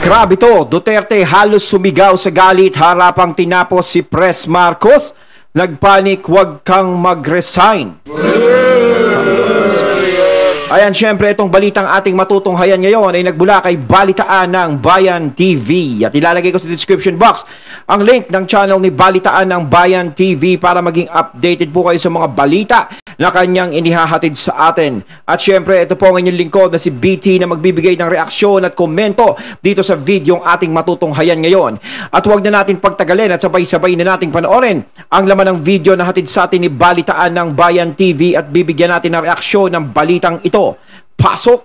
Grabe to, Duterte halos sumigaw sa galit harapang tinapos si Pres Marcos. Nagpanik, huwag kang mag-resign. Ayan, syempre itong balitang ating matutunghayan ngayon ay nagbula kay Balitaan ng Bayan TV. At ilalagay ko sa description box ang link ng channel ni Balitaan ng Bayan TV para maging updated po kayo sa mga balita na kanyang inihahatid sa atin. At syempre ito po ang inyong lingkod na si BT na magbibigay ng reaksyon at komento dito sa video ang ating matutunghayan ngayon. At huwag na natin pagtagalin at sabay-sabay na nating panoorin ang laman ng video na hatid sa atin ni Balitaan ng Bayan TV at bibigyan natin ng reaksyon ng balitang ito. Pasok!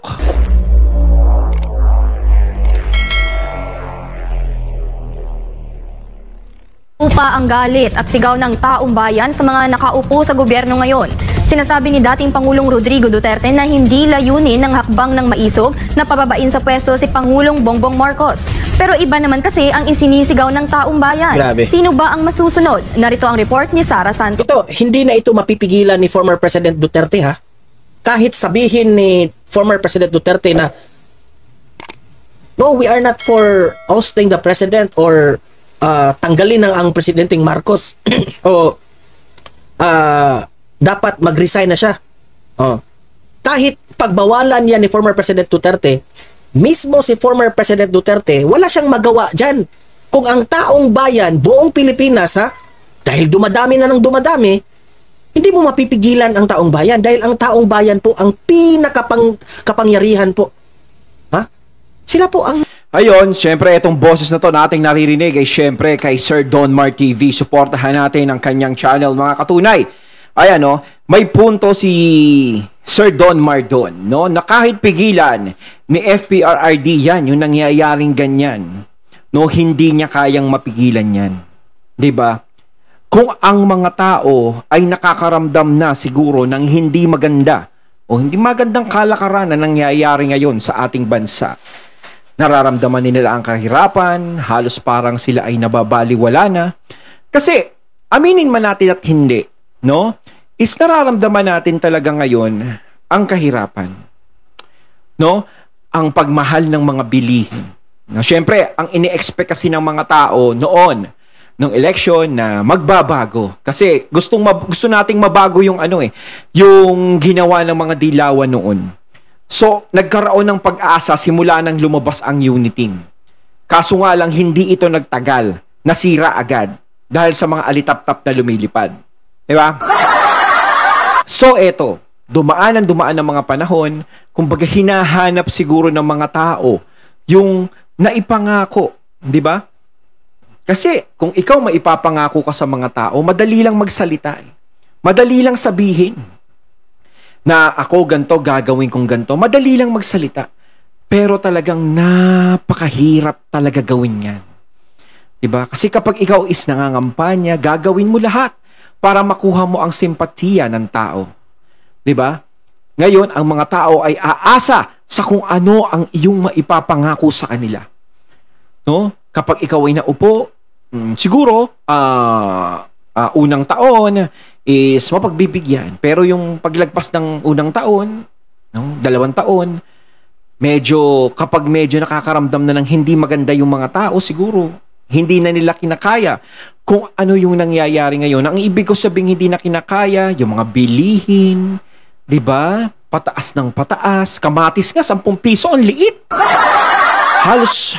Upa ang galit at sigaw ng taong bayan sa mga nakaupo sa gobyerno ngayon. Sinasabi ni dating Pangulong Rodrigo Duterte na hindi layunin ng hakbang ng maisog na pababain sa pwesto si Pangulong Bongbong Marcos. Pero iba naman kasi ang isinisigaw ng taong bayan. Grabe. Sino ba ang masusunod? Narito ang report ni Sara Santos. Ito, hindi na ito mapipigilan ni former President Duterte, ha? Kahit sabihin ni former President Duterte na no, we are not for ousting the president or tanggalin ang Presidenteng Marcos o dapat mag-resign na siya. Kahit pagbawalan yan ni former President Duterte, mismo si former President Duterte, wala siyang magawa dyan. Kung ang taong bayan, buong Pilipinas, ha, dahil dumadami na ng dumadami, hindi mo mapipigilan ang taong bayan dahil ang taong bayan po ang pinakapangyarihan po. Ha? Sila po ang... Ayun, syempre itong boses na to na ating naririnig ay syempre kay Sir Donmar TV. Suportahan natin ang kanyang channel, mga katunay. Ayan, no, may punto si Sir Donmar doon, no, na kahit pigilan ni FPRRD yan, yung nangyayaring ganyan, no, hindi niya kayang mapigilan yan. 'Di ba? Kung ang mga tao ay nakakaramdam na siguro ng hindi maganda o hindi magandang kalakaran na nangyayari ngayon sa ating bansa, nararamdaman nila ang kahirapan, halos parang sila ay nababaliwala na. Kasi, aminin man natin at hindi, no? Is nararamdaman natin talaga ngayon ang kahirapan. No? Ang pagmahal ng mga bilihin. No, syempre, ang ini-expect kasi ng mga tao noon, nung election na magbabago. Kasi gusto nating mabago yung yung ginawa ng mga dilawan noon. So, nagkaroon ng pag-asa simula nang lumabas ang Uniting. Kaso nga lang, hindi ito nagtagal. Nasira agad. Dahil sa mga alitap-tap na lumilipad. Diba? So, eto. Dumaan ng mga panahon. Kumbaga, hinahanap siguro ng mga tao yung naipangako. Diba? Kasi, kung ikaw maipapangako ka sa mga tao, madali lang magsalita. Madali lang sabihin na ako ganto, gagawin kong ganto. Madali lang magsalita. Pero talagang napakahirap talaga gawin yan. Diba? Kasi kapag ikaw is nangangampanya, gagawin mo lahat para makuha mo ang simpatiya ng tao. Diba? Ngayon, ang mga tao ay aasa sa kung ano ang iyong maipapangako sa kanila. No? Kapag ikaw ay naupo, siguro, unang taon is mapagbibigyan. Pero yung paglagpas ng unang taon, no, 2 taon, kapag medyo nakakaramdam na ng hindi maganda yung mga tao, siguro, hindi na nila kinakaya kung ano yung nangyayari ngayon. Ang ibig ko sabing hindi na kinakaya, yung mga bilihin, di ba? Pataas ng pataas. Kamatis nga, 10 piso, ang liit. Halos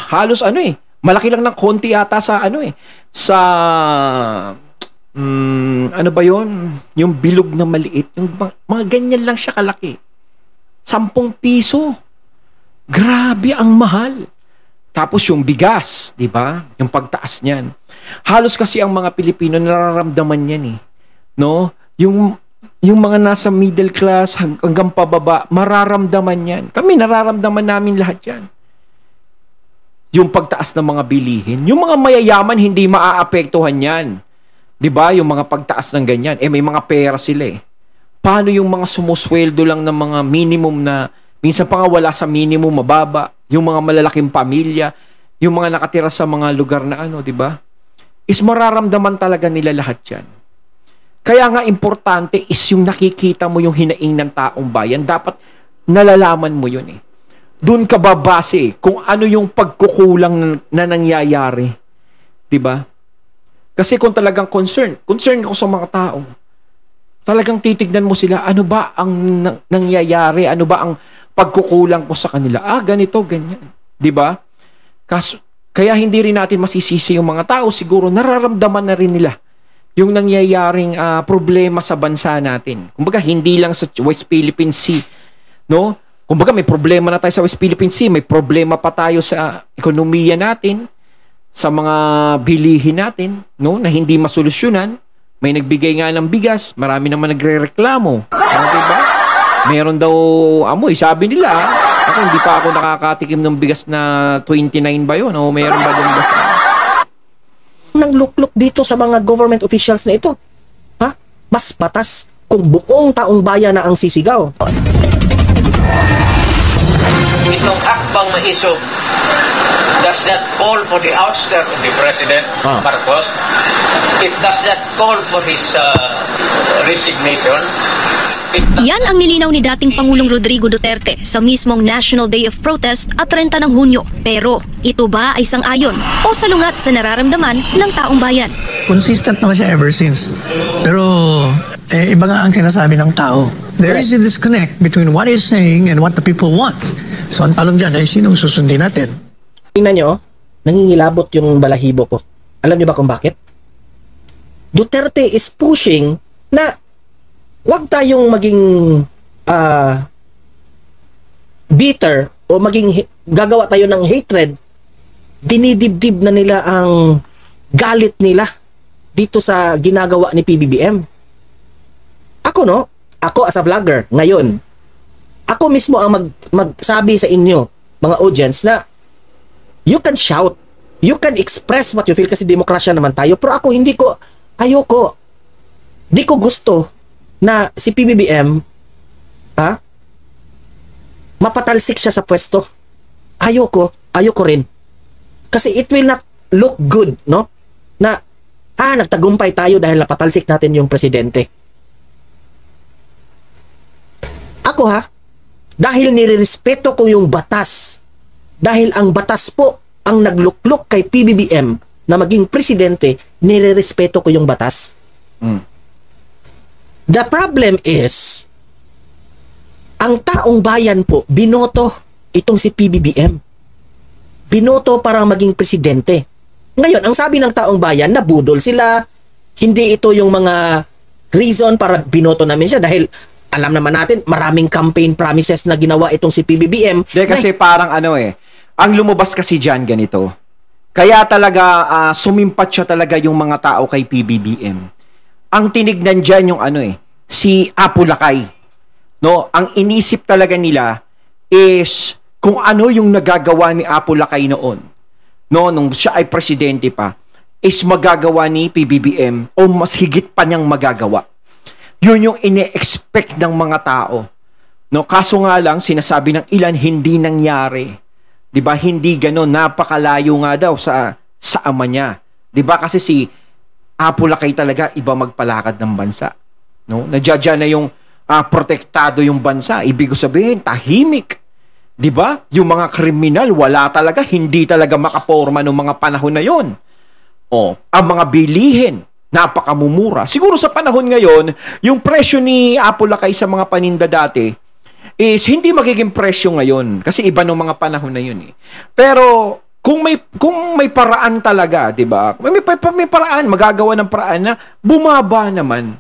malaki lang ng konti yata sa sa ano ba yon? Yung bilog na maliit, yung mga ganyan lang siya kalaki. 10 piso. Grabe ang mahal. Tapos yung bigas, di ba? Yung pagtaas niyan. Halos kasi ang mga Pilipino nararamdaman yan eh. No? Yung mga nasa middle class hanggang pababa, mararamdaman yan. Kami nararamdaman namin lahat yan. Yung pagtaas ng mga bilihin. Yung mga mayayaman, hindi maaapektuhan yan. Diba? Yung mga pagtaas ng ganyan. May mga pera sila eh. Paano yung mga sumusweldo lang ng mga minimum na, minsan pa nga wala sa minimum, mababa. Yung mga malalaking pamilya. Yung mga nakatira sa mga lugar na diba? Is mararamdaman talaga nila lahat yan. Kaya nga importante is yung nakikita mo yung hinaing ng taong bayan. Dapat nalalaman mo yun eh. Doon ka babase kung ano yung pagkukulang na nangyayari. 'Di ba? Kasi kung talagang concern ako sa mga tao. Talagang titignan mo sila, ano ba ang nangyayari? Ano ba ang pagkukulang ko sa kanila? Ganito, ganyan. 'Di ba? Kaya hindi rin natin masisisi yung mga tao. Siguro nararamdaman na rin nila yung nangyayaring problema sa bansa natin. Kumbaga, hindi lang sa West Philippine Sea. No? Kumbaga, may problema na tayo sa West Philippine Sea. May problema pa tayo sa ekonomiya natin, sa mga bilihin natin, no? Na hindi masolusyonan. May nagbigay nga ng bigas. Marami naman nagre-reklamo. Diba? Meron daw amoy. Sabi nila, ako, hindi pa ako nakakatikim ng bigas na 29 ba yun? O mayroon ba doon basta? Nang lukluk dito sa mga government officials na ito. Ha? Mas patas kung buong taong bayan na ang sisigaw. Itong hakbang maisog does not call for the ouster of the President Marcos. It does not call for his resignation. Yan ang nilinaw ni dating Pangulong Rodrigo Duterte sa mismong National Day of Protest at 30 ng Hunyo. Pero ito ba ay sang-ayon o salungat sa nararamdaman ng taong bayan? Consistent naman siya ever since. Pero iba nga ang sinasabi ng tao. There is a disconnect between what he's saying and what the people want. So ang tanong dyan ay sinong susundin natin? Tingnan nyo, nangingilabot yung balahibo ko. Alam nyo ba kung bakit? Duterte is pushing na wag tayong maging bitter o maging gagawa tayo ng hatred. Dinidibdib na nila ang galit nila dito sa ginagawa ni PBBM. Ako as a vlogger ngayon, ako mismo ang magsabi sa inyo, mga audience, na you can shout, you can express what you feel kasi demokrasya naman tayo. Pero ako di ko gusto na si PBBM mapatalsik siya sa pwesto. Ayoko rin. Kasi it will not look good, no? Na nagtagumpay tayo dahil napatalsik natin yung presidente. Ako dahil nirerespeto ko yung batas. Dahil ang batas po ang nagluklok kay PBBM na maging presidente, nirerespeto ko yung batas. The problem is, ang taong bayan po, binoto itong si PBBM. Binoto para maging presidente. Ngayon, ang sabi ng taong bayan, nabudol sila. Hindi ito yung mga reason para binoto namin siya dahil alam naman natin, maraming campaign promises na ginawa itong si PBBM. Kasi parang ang lumabas kasi dyan ganito. Kaya talaga sumimpat siya talaga yung mga tao kay PBBM. Ang tinignan dyan yung si Apo Lakay. No? Ang inisip talaga nila is kung ano yung nagagawa ni Apo Lakay noon. No? Nung siya ay presidente pa, is magagawa ni PBBM o mas higit pa niyang magagawa. Yun yung ine-expect ng mga tao. No? Kaso nga lang, sinasabi ng ilan, hindi nangyari. Diba? Hindi ganon. Napakalayo nga daw sa ama niya. Diba? Kasi si Apo Lakay talaga iba magpalakad ng bansa. No? Nadya na yung protektado yung bansa. Ibig sabihin, tahimik. 'Di ba? Yung mga kriminal wala talaga, hindi talaga makaporma ng mga panahon na 'yon. Ang mga bilihin napakamumura. Siguro sa panahon ngayon, yung presyo ni Apo Lakay sa mga paninda dati is hindi magiging presyo ngayon kasi iba ng mga panahon na 'yun eh. Pero kung may paraan talaga, 'di ba? May paraan, magagawa ng paraan na bumaba naman,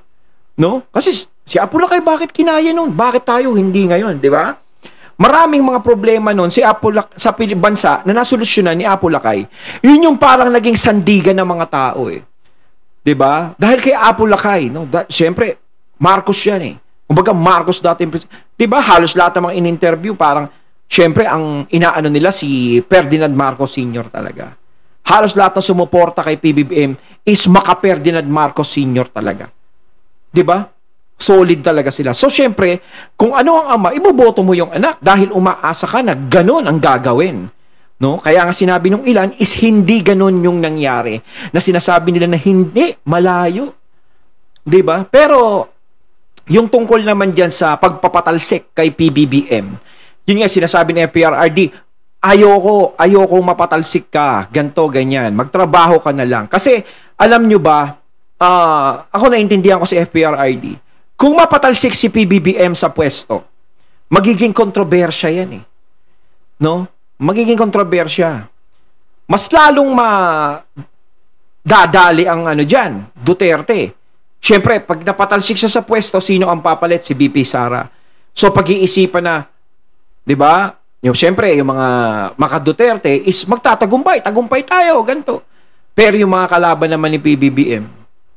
no? Kasi si Apo Lakay bakit kinaya noon? Bakit tayo hindi ngayon, 'di ba? Maraming mga problema noon sa bansa na nasolusyonan ni Apo Lakay. Yun yung parang naging sandigan ng mga tao eh. 'Di ba? Dahil kay Apo Lakay, no? Siyempre Marcos 'yan eh. Kumbaga Marcos dati, 'di ba? Halos lahat ng mga in-interview parang siyempre, ang inaano nila si Ferdinand Marcos Sr. talaga. Halos lahat na sumuporta kay PBBM is maka-Ferdinand Marcos Sr. talaga. 'Di ba? Solid talaga sila. So, siyempre, kung ano ang ama, iboboto mo yung anak dahil umaasa ka na ganun ang gagawin. No? Kaya nga sinabi nung ilan is hindi ganun yung nangyari. Na sinasabi nila na hindi, malayo. 'Di ba? Pero, yung tungkol naman dyan sa pagpapatalsik kay PBBM, Yun nga, sinasabi ni FPRRD, ayoko mapatalsik ka, ganto, ganyan. Magtrabaho ka na lang. Kasi, alam nyo ba, ako naintindihan ko si FPRRD, kung mapatalsik si PBBM sa pwesto, magiging kontrobersya yan eh. No? Magiging kontrobersya. Mas lalong dadali ang dyan, Duterte. Siyempre, pag napatalsik siya sa pwesto, sino ang papalit? Si BP Sara. So, pag-iisipan na, di ba? Siyempre, yung mga Duterte is magtatagumpay. Tagumpay tayo, ganito. Pero yung mga kalaban naman ni PBBM,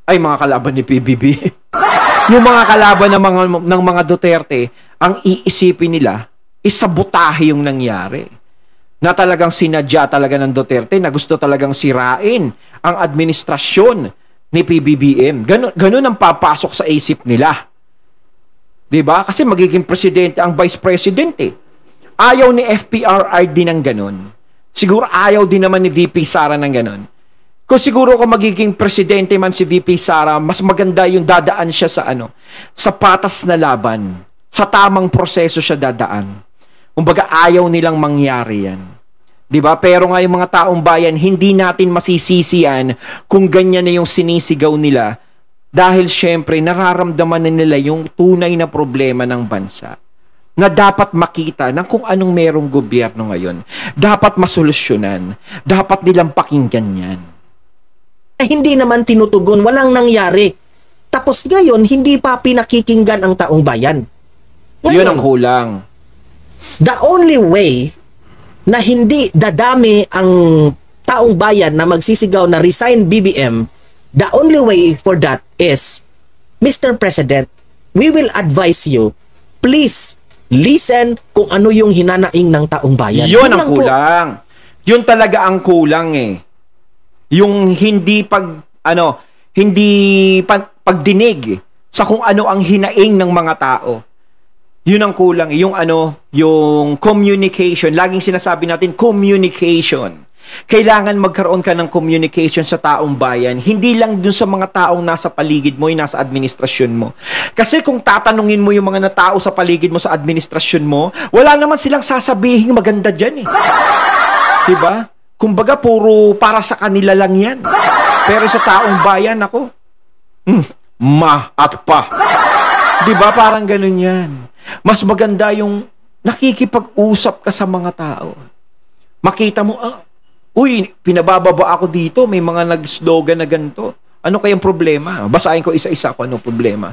mga kalaban ni PBBM, yung mga kalaban ng mga Duterte, ang iisipin nila is sabotahe yung nangyari. Na talagang sinadya talaga ng Duterte na gusto talagang sirain ang administrasyon ni PBBM. Ganun ang papasok sa isip nila. Diba? Kasi magiging presidente ang vice president eh. Ayaw ni FPRRD ng ganun. Siguro ayaw din naman ni VP Sara ng ganun. Kung siguro kung magiging presidente man si VP Sara, mas maganda yung dadaan siya sa patas na laban. Sa tamang proseso siya dadaan. Kumbaga ayaw nilang mangyari yan. 'Di ba? Pero nga yung mga taong bayan, hindi natin masisisian kung ganyan na yung sinisigaw nila dahil syempre nararamdaman na nila yung tunay na problema ng bansa na dapat makita ng kung anong merong gobyerno ngayon. Dapat masolusyonan. Dapat nilang pakinggan yan. Hindi naman tinutugon, walang nangyari. Tapos ngayon, hindi pa pinakikinggan ang taong bayan. Ngayon, yun ang kulang. The only way na hindi dadami ang taong bayan na magsisigaw na resign BBM, the only way for that is, Mr. President, we will advise you, please, listen kung ano yung hinanaing ng taong bayan. Yun ang kulang. Yun talaga ang kulang eh. Yung hindi pagdinig sa kung ano ang hinaing ng mga tao. Yun ang kulang. Yung yung communication. Laging sinasabi natin, communication. Kailangan magkaroon ka ng communication sa taong bayan. Hindi lang dun sa mga taong nasa paligid mo, yung nasa administrasyon mo. Kasi kung tatanungin mo yung mga tao sa paligid mo, sa administrasyon mo, wala naman silang sasabihin maganda dyan eh. Diba? Kumbaga, puro para sa kanila lang yan. Pero sa taong bayan, ako, ma at pa. Diba? Parang ganun yan. Mas maganda yung nakikipag-usap ka sa mga tao. Makita mo, uy, pinabababa ako dito, may mga nag-slogan na ganito. Ano kayang problema? Basahin ko isa-isa kung anong problema.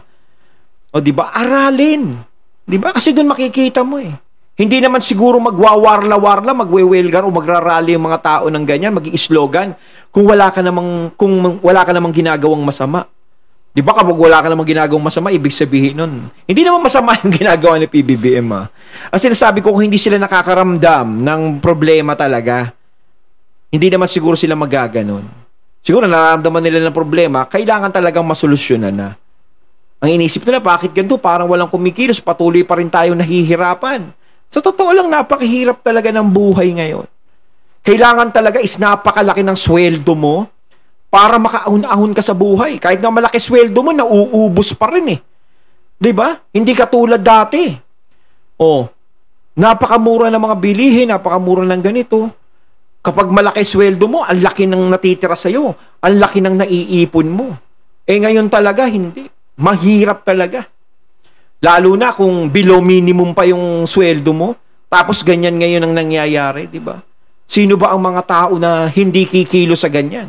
O, di ba? Aralin. Di ba? Kasi doon makikita mo eh. Hindi naman siguro magwawarla-warla, magwe-welgar o magrarally yung mga tao ng ganyan, mag-i-slogan kung wala ka namang ginagawang masama. Di ba kapag wala ka namang ginagawang masama, ibig sabihin nun, hindi naman masama yung ginagawa ni PBBM. Ang sinasabi ko, kung hindi sila nakakaramdam ng problema talaga, hindi naman siguro sila magaganon. Siguro nararamdaman nila ng problema, kailangan talagang masolusyonan na. Ang inisip nila, bakit ganito? Parang walang kumikilos, patuloy pa rin tayo nahihirapan. Sa totoo lang, napakahirap talaga ng buhay ngayon. Kailangan talaga is napakalaki ng sweldo mo para makaahon-ahon ka sa buhay. Kahit na malaki sweldo mo, nauubos pa rin eh. Diba? Hindi katulad dati. Napakamura ng mga bilihin, napakamura ng ganito. Kapag malaki sweldo mo, ang laki ng natitira sa'yo. Ang laki ng naiipon mo. Ngayon talaga, hindi. Mahirap talaga. Lalo na kung below minimum pa yung sweldo mo, tapos ganyan ngayon ang nangyayari, di ba? Sino ba ang mga tao na hindi kikilos sa ganyan?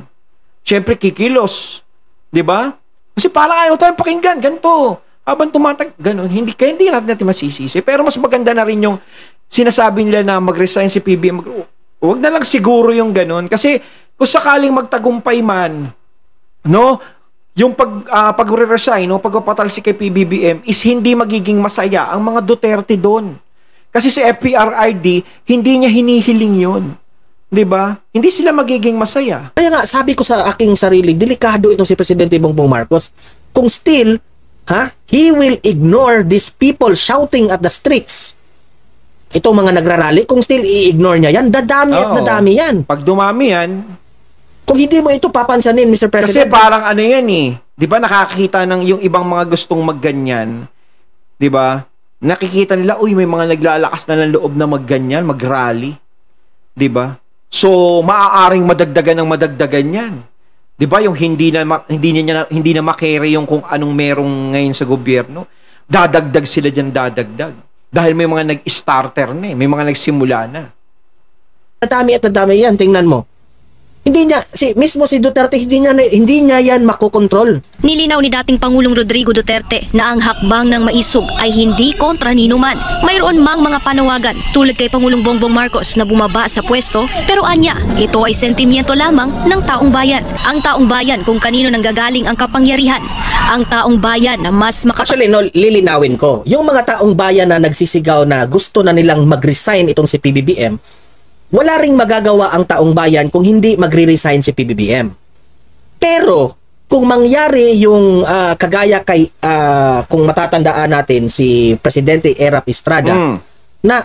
Siyempre, kikilos. Di ba? Kasi parang ayaw tayong pakinggan, ganito. Habang ganon. Hindi natin masisisi. Pero mas maganda na rin yung sinasabi nila na mag-resign si PBBM. Huwag na lang siguro yung ganon. Kasi kung sakaling magtagumpay man, no, yung pag-resign, no, pagpapatalsik kay PBBM is hindi magiging masaya ang mga Duterte doon. Kasi si FPRRD, hindi niya hinihiling yun. 'Di ba? Hindi sila magiging masaya. Kaya nga, sabi ko sa aking sarili, delikado itong si Presidente Bongbong Marcos. Kung still, he will ignore these people shouting at the streets. Itong mga nagrarally, kung still i-ignore niya yan, dadami at dadami yan. Pag dumami yan, kung hindi mo ito papansanin, Mr. President. Kasi parang yan eh. 'Di ba nakakita ng yung ibang mga gustong magganyan, 'di ba? Nakikita nila, uy, may mga naglalakas na ng loob na magganyan, mag-rally. 'Di ba? So, maaaring madagdagan ng madagdagan 'yan. 'Di ba? Yung hindi na makere yung kung anong merong ngayon sa gobyerno. Dadagdag sila diyan, dadagdag. Dahil may mga nag-starter na may mga nagsimula na. Nadami at nadami yan, tingnan mo. Mismo si Duterte, hindi niya yan makokontrol. Nilinaw ni dating Pangulong Rodrigo Duterte na ang hakbang ng maisog ay hindi kontra nino man. Mayroon mang mga panawagan tulad kay Pangulong Bongbong Marcos na bumaba sa pwesto, pero anya, ito ay sentimiento lamang ng taong bayan. Ang taong bayan kung kanino nanggagaling ang kapangyarihan. Ang taong bayan na mas Actually, lilinawin ko. Yung mga taong bayan na nagsisigaw na gusto na nilang mag-resign itong si PBBM, wala ring magagawa ang taong bayan kung hindi magre-resign si PBBM. Pero, kung mangyari yung kagaya kay, kung matatandaan natin si Presidente Erap Estrada, na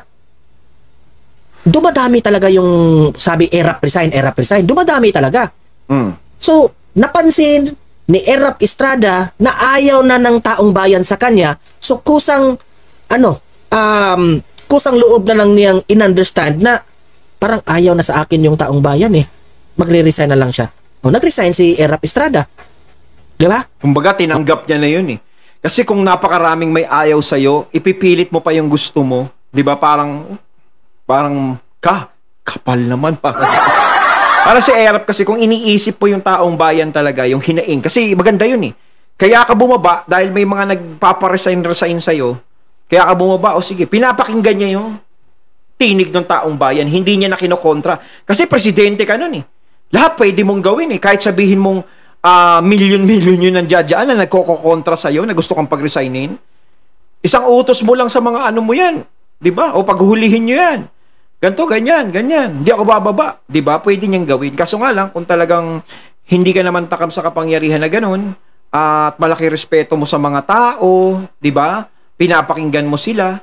dumadami talaga yung sabi Erap resign, dumadami talaga. So, napansin ni Erap Estrada na ayaw na ng taong bayan sa kanya, so kusang loob na lang niyang in-understand na parang ayaw na sa akin yung taong bayan magre-resign na lang siya. Nag-resign si Erap Estrada. Di ba? Kumbaga, tinanggap niya na yun Kasi kung napakaraming may ayaw sa'yo, ipipilit mo pa yung gusto mo. Di ba? Parang kapal naman. Para si Erap kasi kung iniisip po yung taong bayan talaga, yung hinaing. Kasi maganda yun Kaya ka bumaba dahil may mga nagpaparesign sa'yo. Kaya ka bumaba, sige, pinapakinggan niya yung tinig ng taong bayan, hindi niya na kinokontra. Kasi presidente ka nun Lahat pwede mong gawin Kahit sabihin mong milyon-milyon yun nandiyan na nagkokontra sa'yo, na gusto kang pag-resignin. Isang utos mo lang sa mga mo yan. Diba? O paghuhulihin nyo yan. Ganto, ganyan. Hindi ako bababa. Diba? Pwede niyang gawin. Kaso nga lang, kung talagang hindi ka naman takam sa kapangyarihan na ganun, at malaki respeto mo sa mga tao, diba? Pinapakinggan mo sila,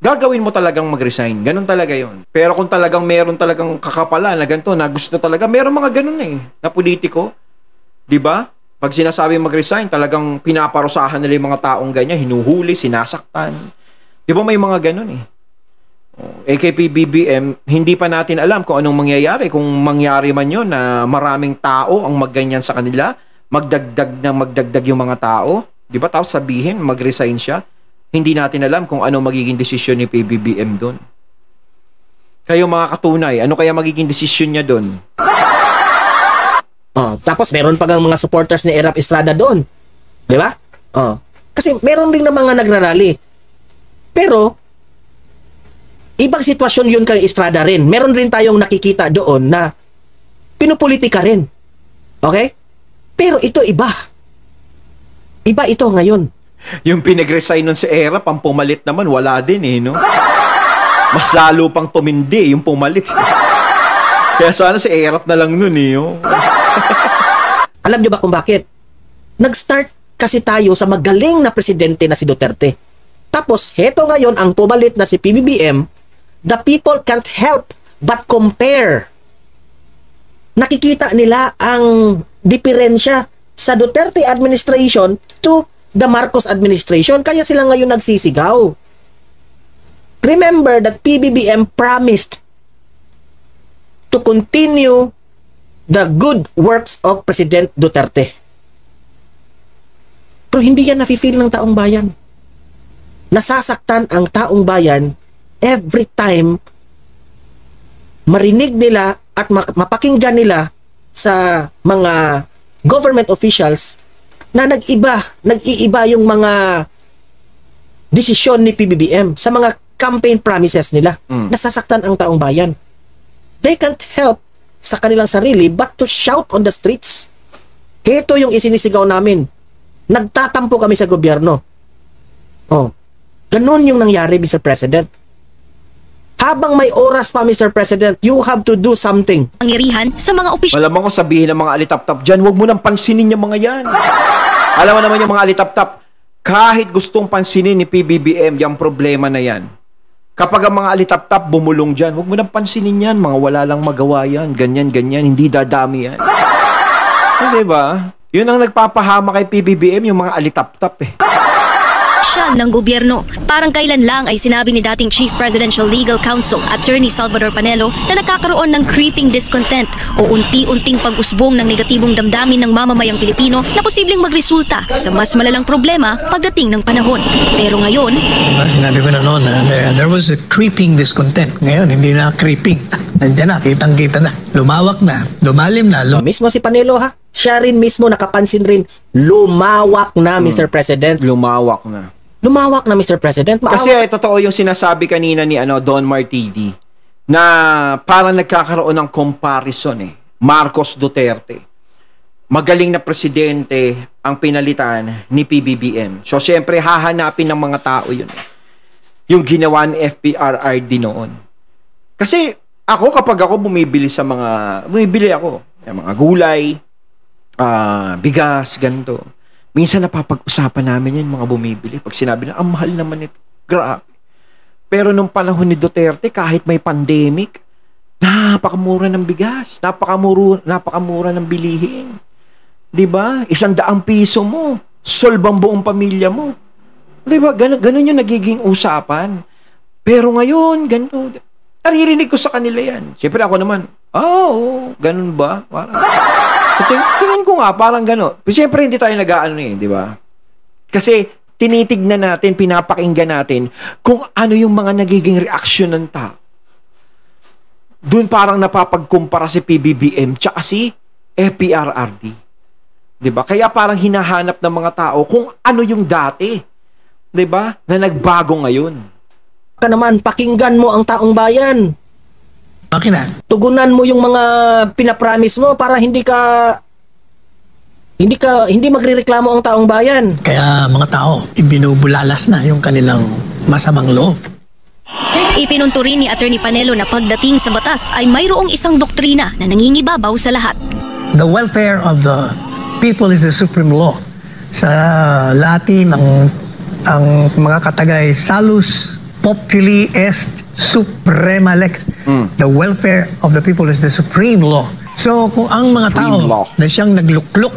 gagawin mo talagang mag-resign. Ganun talaga yon. Pero kung talagang meron talagang kakapalan na ganito, na gusto talaga, meron mga ganun na politiko. Diba? Pag sinasabi mag-resign, talagang pinaparusahan nila yung mga taong ganyan, hinuhuli, sinasaktan. Diba may mga ganun kay PBBM, hindi pa natin alam kung anong mangyayari. Kung mangyari man yun na maraming tao ang magganyan sa kanila, magdagdag yung mga tao. Diba? Tapos sabihin, mag-resign siya. Hindi natin alam kung ano magiging desisyon ni PBBM doon. Kayo mga katunay, ano kaya magiging desisyon niya doon? Tapos meron pa mga supporters ni Erap Estrada doon. Di ba? Kasi meron rin na mga nagrarally. Pero, ibang sitwasyon yun kay Estrada rin. Meron rin tayong nakikita doon na pinupolitika rin. Okay? Pero ito iba. Iba ito ngayon. Yung pinag-resign nun si Erap, ang pumalit naman, wala din no? Mas lalo pang tumindi yung pumalit. Kaya sana si Erap na lang nun Alam nyo ba kung bakit? Nag-start kasi tayo sa magaling na presidente na si Duterte. Tapos, heto ngayon ang pumalit na si PBBM, the people can't help but compare. Nakikita nila ang diferensya sa Duterte administration to the Marcos administration, kaya sila ngayon nagsisigaw. Remember that PBBM promised to continue the good works of President Duterte. Pero hindi yan nafe-feel ng taong bayan. Nasasaktan ang taong bayan every time marinig nila at mapakinggan nila sa mga government officials na nag-iiba yung mga desisyon ni PBBM sa mga campaign promises nila. Nasasaktan ang taong bayan. They can't help sa kanilang sarili but to shout on the streets. Ito yung isinisigaw namin. Nagtatampo kami sa gobyerno. Ganun yung nangyari, Mr. President. Habang may oras pa, Mr. President, you have to do something. Pangyarihan sa mga opisyal. Malamang ko sabihin ng mga alitap-tap dyan, huwag mo nang pansinin yung mga yan. Alam mo naman yung mga alitap-tap, kahit gustong pansinin ni PBBM yung problema na yan. Kapag ang mga alitap-tap bumulong dyan, huwag mo nang pansinin yan, mga wala lang magawa yan, ganyan, hindi dadami yan. Hindi ba? Yun ang nagpapahama kay PBBM, yung mga alitap-tap opisyal ng gobyerno. Parang kailan lang ay sinabi ni dating Chief Presidential Legal Counsel Attorney Salvador Panelo na nakakaroon ng creeping discontent o unti-unting pag-usbong ng negatibong damdamin ng mamamayang Pilipino na posibleng magresulta sa mas malalang problema pagdating ng panahon. Pero ngayon, diba, sinabi ko na noon na there was a creeping discontent. Ngayon, hindi na creeping. Nandiyan na, kitang-kita na. Lumawak na, lumalim na. Mismo si Panelo ha, siya rin mismo nakapansin rin, lumawak na Mr. President. Lumawak na. Lumawak na Mr. President. Kasi totoo yung sinasabi kanina ni Don Mar TV na parang nagkakaroon ng comparison Marcos Duterte. Magaling na presidente ang pinalitan ni PBBM. So, syempre, hahanapin ng mga tao yun. Yung ginawa ni FPRRD noon. Kasi, kapag ako bumibili ako, yung mga gulay, bigas, ganito. Minsan napapag-usapan namin yan, mga bumibili. Pag sinabi na, ang mahal naman ito. Grabe. Pero nung panahon ni Duterte, kahit may pandemic, napakamura ng bigas, napakamura ng bilihin. 'Di ba? 100 piso mo, solve ang buong pamilya mo. 'Di ba? Ganun yung nagiging usapan. Pero ngayon, ganito. Naririnig ko sa kanila yan. Siyempre ako naman, ganun ba? Parang, so tingin ko nga, parang gano'n. Siyempre hindi tayo nag-aano di ba? Kasi tinitignan natin, pinapakinggan natin kung ano yung mga nagiging reaksyon ng tao. Doon parang napapagkumpara si PBBM tsaka si FPRRD. 'Di ba? Kaya parang hinahanap ng mga tao kung ano yung dati, 'di ba? Na nagbago ngayon. Ka naman pakinggan mo ang taong bayan. Bakit na? Tugunan mo yung mga pinapromise mo para hindi magrereklamo ang taong bayan. Kaya mga tao, ibinubulalas na yung kanilang masamang loob. Ipinunto rin ni Attorney Panelo na pagdating sa batas ay mayroong isang doktrina na nangingibabaw sa lahat. The welfare of the people is the supreme law. Sa Latin, ang mga katagay, salus populi est suprema lex. The welfare of the people is the supreme law. So, kung ang mga tao na siyang naglukluk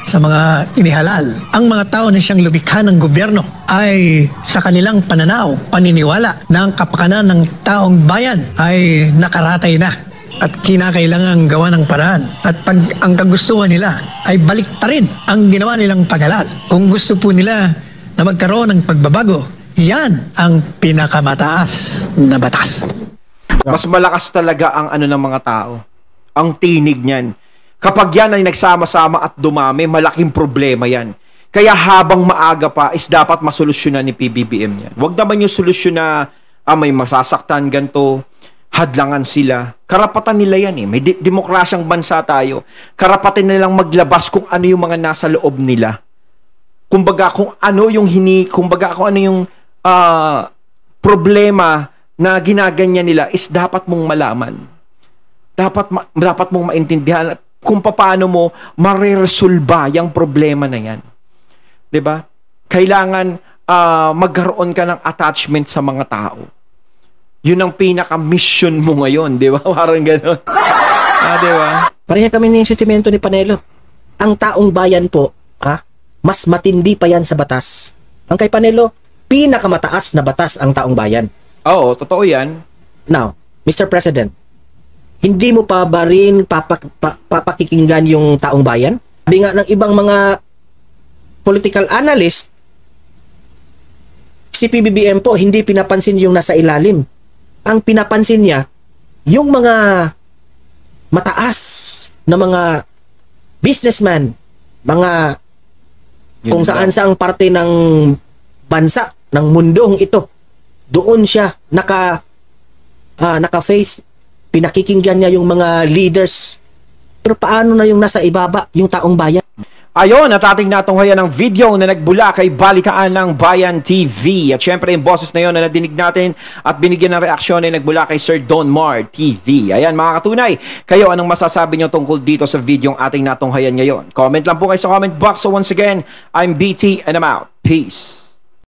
sa mga inihalal, ang mga tao na siyang lumikha ng gobyerno ay sa kanilang pananaw, paniniwala na ang kapakanan ng taong bayan ay nakaratay na at kinakailangan gawa ng paraan. At pag ang kagustuhan nila ay baliktarin ang ginawa nilang pag-alal. Kung gusto po nila na magkaroon ng pagbabago, yan ang pinakamataas na batas. Mas malakas talaga ang ng mga tao. Ang tinig niyan. Kapag yan ay nagsama-sama at dumami, malaking problema yan. Kaya habang maaga pa is dapat masolusyonan ni PBBM yan. Huwag naman yung solusyon na may masasaktan ganito, hadlangan sila. Karapatan nila yan May demokrasyang bansa tayo. Karapatan nilang maglabas kung ano yung mga nasa loob nila. Kumbaga kung ano yung problema na ginaganyan nila is dapat mong malaman. Dapat mong maintindihan at kung paano mo mareresolba yung problema na yan. 'Di ba? Kailangan magkaroon ka ng attachment sa mga tao. Yun ang pinaka-mission mo ngayon, 'di ba? Parang gano'n. Di ba? Pareha kami ng sentimento ni Panelo. Ang taong bayan po, mas matindi pa yan sa batas. Ang kay Panelo, pinakamataas na batas ang taong bayan. Oo, totoo yan. Now, Mr. President, hindi mo pa ba rin papakikinggan yung taong bayan? Sabi nga ng ibang mga political analyst, si PBBM po hindi pinapansin yung nasa ilalim. Ang pinapansin niya, yung mga mataas na mga businessman, mga kung saan-saang parte ng bansa, ng mundong ito, doon siya naka-face, pinakikinggan niya yung mga leaders. Pero paano na yung nasa ibaba, yung taong bayan? Ayon, at ating natunghayan ng video na nagbula kay Balikaan ng Bayan TV. At syempre, yung boses na yun na nadinig natin at binigyan ng reaksyon ay nagbula kay Sir Don Mar TV. Ayan, mga katunay, kayo anong masasabi nyo tungkol dito sa video ang ating natunghayan ngayon? Comment lang po kayo sa comment box. So once again, I'm BT and I'm out. Peace.